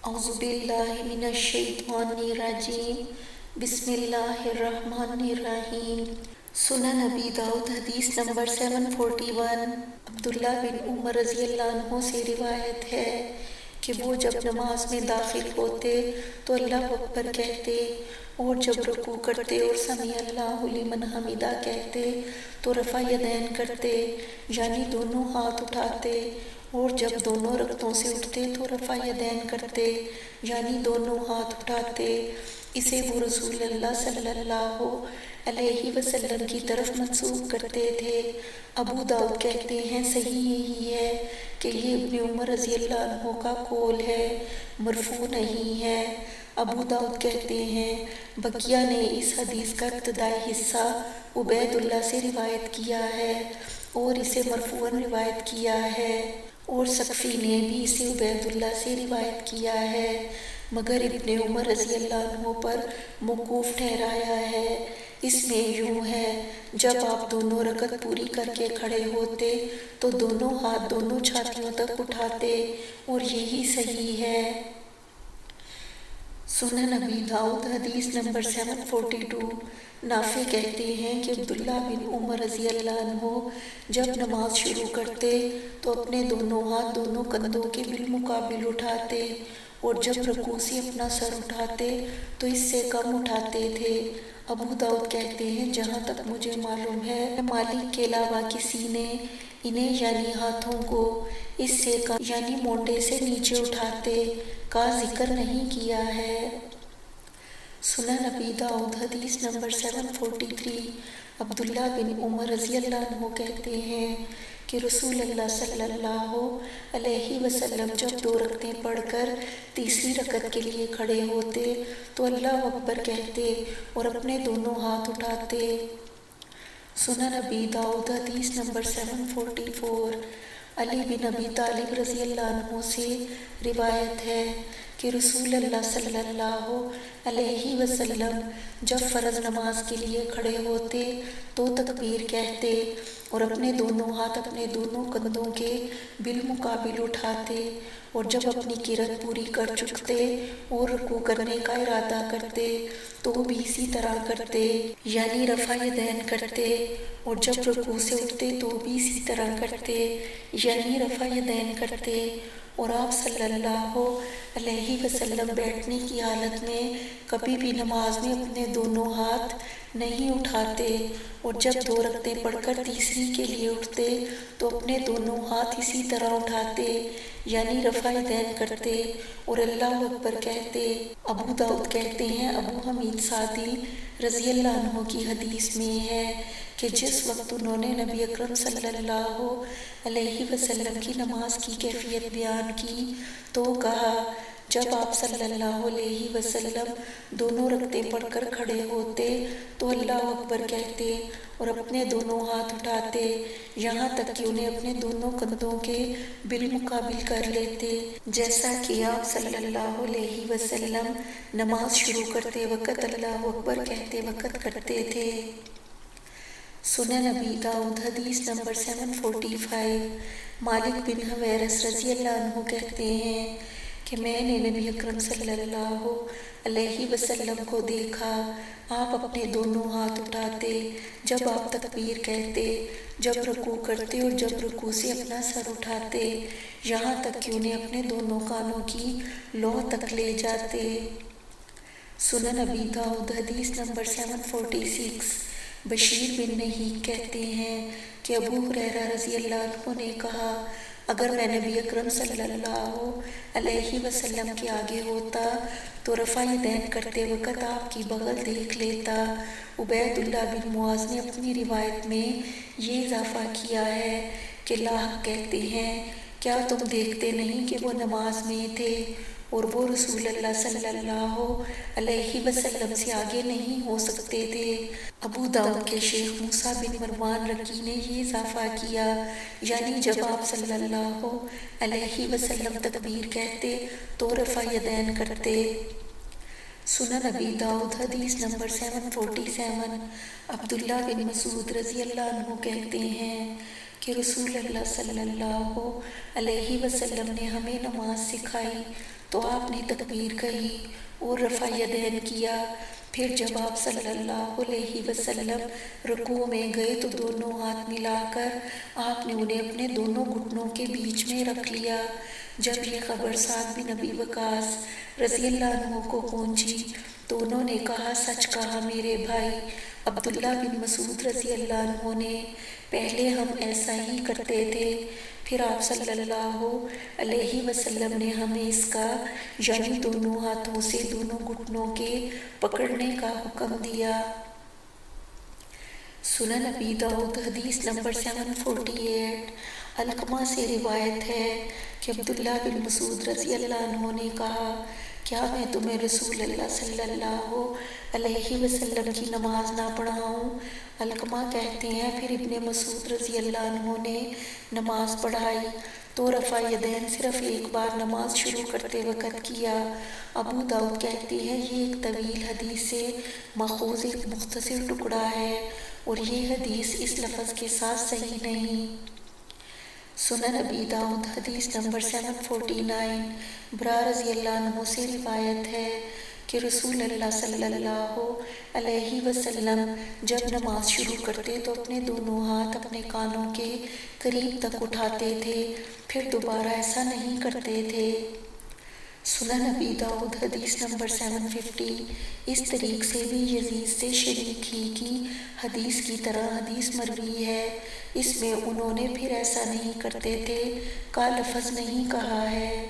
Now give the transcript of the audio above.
اعوذ باللہ من الشیطان الرجیم بسم اللہ الرحمن الرحیم۔ سنن ابی داؤد حدیث نمبر 741۔ عبداللہ بن عمر رضی اللہ عنہ سے روایت ہے کہ وہ جب نماز میں داخل ہوتے تو اللہ اکبر کہتے، اور جب رکوع کرتے اور سمیع اللہ لمن حمدہ کہتے تو رفع یدین کرتے، یعنی دونوں ہاتھ اٹھاتے، اور جب دونوں رکعتوں سے اٹھتے تو رفع یدین کرتے، یعنی دونوں ہاتھ اٹھاتے۔ اسے وہ رسول اللہ صلی اللہ علیہ وسلم کی طرف منسوب کرتے تھے۔ ابو داؤد کہتے ہیں صحیح یہی ہے کہ یہ ابن عمر رضی اللہ عنہ کا قول ہے، مرفوع نہیں ہے۔ ابو داؤد کہتے ہیں بقیہ نے اس حدیث کا ابتدائی حصہ عبید اللہ سے روایت کیا ہے اور اسے مرفوعاً روایت کیا ہے، اور سقفی نے بھی اسے عبید اللہ سے روایت کیا ہے، مگر ابن عمر رضی اللہ عنہ پر موقوف ٹھہرایا ہے۔ اس میں یوں ہے، جب آپ دونوں رکعت پوری کر کے کھڑے ہوتے تو دونوں ہاتھ دونوں چھاتیوں تک اٹھاتے، اور یہی صحیح ہے۔ سنن ابی داؤد حدیث نمبر 742۔ نافع کہتے ہیں کہ عبداللہ بن عمر رضی اللہ عنہ جب نماز شروع کرتے تو اپنے دونوں ہاتھ دونوں کندھوں کے بالمقابل اٹھاتے، اور جب رکوع سے اپنا سر اٹھاتے تو اس سے کم اٹھاتے تھے۔ ابو داؤد کہتے ہیں جہاں تک مجھے معلوم ہے مالک کے علاوہ کسی نے انہیں یعنی ہاتھوں کو اس سے کم یعنی مونڈے سے نیچے اٹھاتے کا ذکر نہیں کیا ہے۔ سنن ابی داؤد حدیث نمبر 743۔ عبداللہ بن عمر رضی اللہ عنہ کہتے ہیں کہ رسول اللہ صلی اللہ علیہ وسلم جب 2 رکعتیں پڑھ کر تیسری رکعت کے لیے کھڑے ہوتے تو اللہ اکبر کہتے اور اپنے دونوں ہاتھ اٹھاتے۔ سنن ابی داؤد حدیث نمبر 744۔ علی بن ابی طالب رضی اللہ عنہ سے روایت ہے کہ رسول اللہ صلی اللہ علیہ وسلم جب فرض نماز کے لیے کھڑے ہوتے تو تکبیر کہتے اور اپنے دونوں ہاتھ اپنے دونوں کندھوں کے بالمقابل اٹھاتے، اور جب اپنی قرأت پوری کر چکتے اور رکوع کرنے کا ارادہ کرتے تو بھی اسی طرح کرتے، یعنی رفع یدین کرتے، اور جب رکوع سے اٹھتے تو بھی اسی طرح کرتے، یعنی رفع یدین کرتے۔ اور آپ صلی اللہ علیہ وسلم بیٹھنے کی حالت میں کبھی بھی نماز میں اپنے دونوں ہاتھ نہیں اٹھاتے، اور جب 2 رکعتیں پڑھ کر تیسری کے لیے اٹھتے تو اپنے دونوں ہاتھ اسی طرح اٹھاتے، یعنی رفع یدین کرتے اور اللہ اکبر کہتے۔ ابو داؤد کہتے ہیں ابو حمید سعدی رضی اللہ عنہ کی حدیث میں ہے کہ جس وقت انہوں نے نبی اکرم صلی اللہ علیہ وسلم کی نماز کی کیفیت بیان کی تو کہا، جب آپ صلی اللہ علیہ وسلم دونوں رکعتیں پڑھ کر کھڑے ہوتے تو اللہ اکبر کہتے اور اپنے دونوں ہاتھ اٹھاتے، یہاں تک کہ انہیں اپنے دونوں کندھوں کے بالمقابل کر لیتے، جیسا کہ آپ صلی اللہ علیہ وسلم نماز شروع کرتے وقت اللہ اکبر کہتے وقت کرتے تھے۔ سنن ابی داؤد حدیث نمبر 745۔ مالک بن حویرث رضی اللہ عنہ کہتے ہیں کہ میں نے نبی اکرم صلی اللہ علیہ وسلم کو دیکھا، آپ اپنے دونوں ہاتھ اٹھاتے جب آپ تکبیر کہتے، جب رکوع کرتے اور جب رکوع سے اپنا سر اٹھاتے، یہاں تک کہ انہیں اپنے دونوں کانوں کی لو تک لے جاتے۔ سنن ابی داؤد حدیث نمبر 746۔ بشیر بن نہیک کہتے ہیں کہ ابو ہریرہ رضی اللہ عنہ نے کہا، اگر میں نبی اکرم صلی اللہ علیہ وسلم کے آگے ہوتا تو رفع یدین کرتے وقت آپ کی بغل دیکھ لیتا۔ عبید اللہ بن معاذ نے اپنی روایت میں یہ اضافہ کیا ہے کہ لاحق کہتے ہیں کیا تم دیکھتے نہیں کہ وہ نماز میں تھے اور وہ رسول اللہ صلی اللہ علیہ وسلم سے آگے نہیں ہو سکتے تھے۔ ابو داؤد کے شیخ موسیٰ بن مروان رقی نے یہ اضافہ کیا، یعنی جب آپ صلی اللہ علیہ وسلم تکبیر کہتے تو رفع یدین کرتے۔ سنن ابی داؤد حدیث نمبر 747۔ عبداللہ بن مسعود رضی اللہ عنہ کہتے ہیں کہ رسول اللہ صلی اللہ علیہ وسلم نے ہمیں نماز سکھائی تو آپ نے تکبیر کہی اور رفع یدین کیا۔ پھر جب آپ صلی اللہ علیہ وسلم رکوع میں گئے تو دونوں ہاتھ ملا کر آپ نے انہیں اپنے دونوں گھٹنوں کے بیچ میں رکھ لیا۔ جب یہ خبر سعد بن ابی وقاص رضی اللہ عنہ کو پہنچی تو انہوں نے کہا، سچ کہا میرے بھائی عبداللہ بن مسعود رضی اللہ عنہ نے، پہلے ہم ایسا ہی کرتے تھے، پھر آپ صلی اللہ علیہ وسلم نے ہمیں اس کا یعنی دونوں ہاتھوں سے دونوں گھٹنوں کے پکڑنے کا حکم دیا۔ سنن ابی داؤد حدیث نمبر 748۔ علقمہ سے روایت ہے کہ عبداللہ بن مسعود رضی اللہ عنہ نے کہا، کیا میں تمہیں رسول اللہ صلی اللہ علیہ وسلم کی نماز نہ پڑھاؤں؟ علقمہ کہتے ہیں پھر ابن مسعود رضی اللہ عنہ نے نماز پڑھائی تو رفع یدین صرف ایک بار نماز شروع کرتے وقت کیا۔ ابو داؤد کہتے ہیں یہ ایک طویل حدیث سے ماخوذ ایک مختصر ٹکڑا ہے اور یہ حدیث اس لفظ کے ساتھ صحیح نہیں۔ سنن ابی داؤد حدیث نمبر 749۔ برا رضی اللہ عنہ سے روایت ہے کہ رسول اللہ صلی اللہ علیہ وسلم جب نماز شروع کرتے تو اپنے دونوں ہاتھ اپنے کانوں کے قریب تک اٹھاتے تھے، پھر دوبارہ ایسا نہیں کرتے تھے۔ سنن ابی داؤد حدیث نمبر 750۔ اس طریق سے بھی یزید سے شریک ہی کی حدیث کی طرح حدیث مروی ہے، اس میں انہوں نے پھر ایسا نہیں کرتے تھے کا لفظ نہیں کہا ہے۔